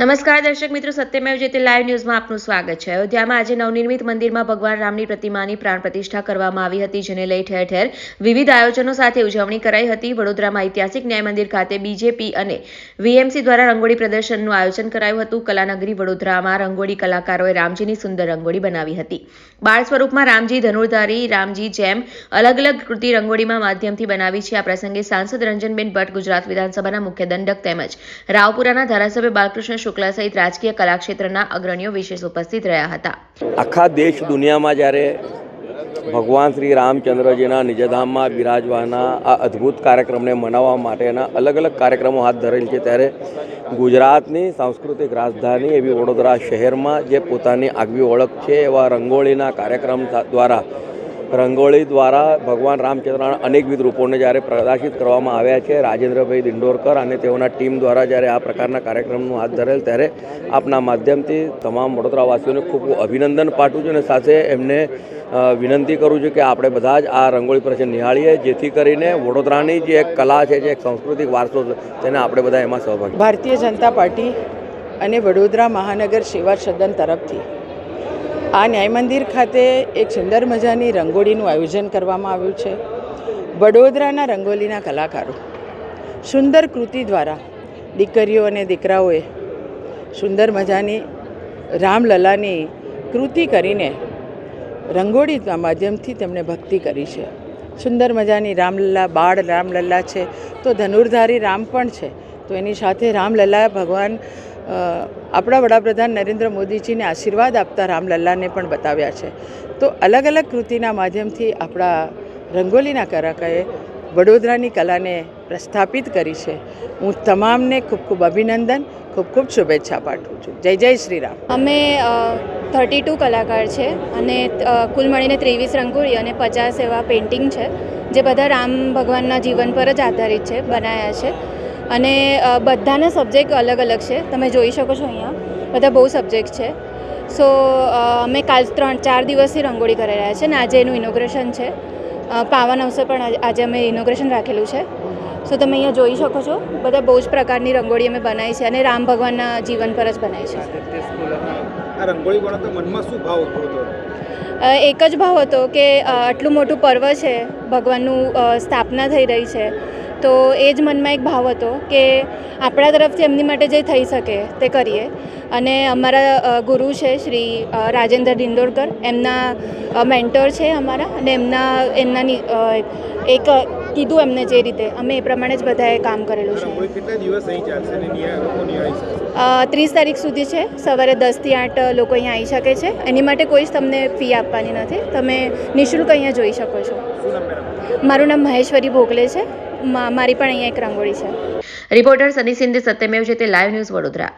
નમસ્કાર દર્શક મિત્રો, સત્યમેવ જયતે લાઈવ ન્યૂઝમાં આપનું સ્વાગત છે। અયોધ્યામાં આજે નવનિર્મિત મંદિરમાં ભગવાન રામની પ્રતિમાની પ્રાણ પ્રતિષ્ઠા કરવામાં આવી હતી, જેને લઈ ઠેર ઠેર વિવિધ આયોજનો સાથે ઉજવણી કરાઈ હતી। વડોદરામાં ઐતિહાસિક ન્યાય મંદિર ખાતે બીજેપી અને વીએમસી દ્વારા રંગોળી પ્રદર્શનનું આયોજન કરાયું હતું। કલાનગરી વડોદરામાં રંગોળી કલાકારોએ રામજીની સુંદર રંગોળી બનાવી હતી। બાળ સ્વરૂપમાં રામજી, ધનુર્ધારી રામજી જેમ અલગ અલગ કૃતિ રંગોળીમાં માધ્યમથી બનાવી છે। આ પ્રસંગે સાંસદ રંજનબેન ભટ્ટ, ગુજરાત વિધાનસભાના મુખ્ય દંડક તેમજ રાવપુરાના ધારાસભ્ય બાલકૃષ્ણ શુક્લા સહિત રાજકીય કલાક્ષેત્રના અગ્રણીઓ વિશેષ ઉપસ્થિત રહ્યા હતા। આખા દેશ દુનિયામાં જ્યારે ભગવાન શ્રી રામચંદ્રજીના નિજધામમાં બિરાજવાના આ અદ્ભુત કાર્યક્રમને મનાવવા માટેના અલગ અલગ કાર્યક્રમો હાથ ધરેલ છે, ત્યારે ગુજરાતની સાંસ્કૃતિક રાજધાની એવી વડોદરા શહેરમાં જે પોતાની આગવી ઓળખ છે એવા રંગોળીના કાર્યક્રમ દ્વારા ભગવાન રામચંદ્રના અનેકવિધ રૂપોને જ્યારે પ્રદર્શિત કરવામાં આવ્યા છે। રાજેન્દ્રભાઈ દિંડોરકર અને તેઓના ટીમ દ્વારા જ્યારે આ પ્રકારના કાર્યક્રમનું હાથ ધરેલ, ત્યારે આપના માધ્યમથી તમામ વડોદરાવાસીઓને ખૂબ અભિનંદન પાઠવું છું અને સાથે એમને વિનંતી કરું છું કે આપણે બધા જ આ રંગોળી પ્રદર્શન નિહાળીએ, જેથી કરીને વડોદરાની જે એક કલા છે, જે એક સાંસ્કૃતિક વારસો છે, તેને આપણે બધા એમાં સહભાગી। ભારતીય જનતા પાર્ટી અને વડોદરા મહાનગર સેવા સદન તરફથી આ ન્યાય મંદિર ખાતે એક સુંદર મજાની રંગોળીનું આયોજન કરવામાં આવ્યું છે। વડોદરાના રંગોળીના કલાકારો સુંદર કૃતિ દ્વારા દીકરીઓ અને દીકરાઓએ સુંદર મજાની રામલલ્લાની કૃતિ કરીને રંગોળીના માધ્યમથી તેમણે ભક્તિ કરી છે। સુંદર મજાની રામલલ્લા, બાળ રામલલ્લા છે તો ધનુર્ધારી રામ પણ છે, તો એની સાથે રામલલ્લા ભગવાન આપણા વડાપ્રધાન નરેન્દ્ર મોદીજીને આશીર્વાદ આપતા રામલલ્લાને પણ બતાવ્યા છે। તો અલગ અલગ કૃતિના માધ્યમથી આપણા રંગોલીના કલાકારોએ વડોદરાની કલાને પ્રસ્થાપિત કરી છે। હું તમામને ખૂબ ખૂબ અભિનંદન, ખૂબ ખૂબ શુભેચ્છા પાઠવું છું। જય જય શ્રી રામ। અમે 32 કલાકાર છે અને કુલ મળીને 23 રંગોળી અને 50 એવા પેઇન્ટિંગ છે, જે બધા રામ ભગવાનના જીવન પર જ આધારિત છે, બનાવ્યા છે। અને બધાના સબ્જેક્ટ અલગ અલગ છે, તમે જોઈ શકો છો અહીંયા બધા બહુ સબ્જેક્ટ છે। સો અમે કાલ 3-4 દિવસથી રંગોળી કરી રહ્યા છે અને આજે એનું ઇનોગ્રેશન છે। પાવન અવસર પણ આજે અમે ઇનોગ્રેશન રાખેલું છે। સો તમે અહીંયા જોઈ શકો છો બધા બહુ જ પ્રકારની રંગોળી અમે બનાવી છે અને રામ ભગવાનના જીવન પર જ બનાવી છે। એક જ ભાવ હતો કે આટલું મોટું પર્વ છે, ભગવાનનું સ્થાપના થઈ રહી છે, તો એ જ મનમાં એક ભાવ હતો કે આપણા તરફથી એમની માટે જે થઈ શકે તે કરીએ। અને અમારા ગુરુ છે શ્રી રાજેન્દ્ર દિંડોરકર, એમના મેન્ટર છે અમારા, અને એમના એક કીધું એમને જે રીતે અમે એ પ્રમાણે જ બધાએ કામ કરેલું છે। 30 તારીખ સુધી છે, સવારે 10 થી 8 લોકો અહીંયા આવી શકે છે। એની માટે કોઈ જ તમને ફી આપવાની નથી, તમે નિઃશુલ્ક અહીંયા જોઈ શકો છો। મારું નામ મહેશ્વરી ભોગલે છે, મારી પણ અહીંયા એક રંગોળી છે। રિપોર્ટર સની સિંધે, સત્યમેવ જયતે લાઈવ ન્યૂઝ, વડોદરા।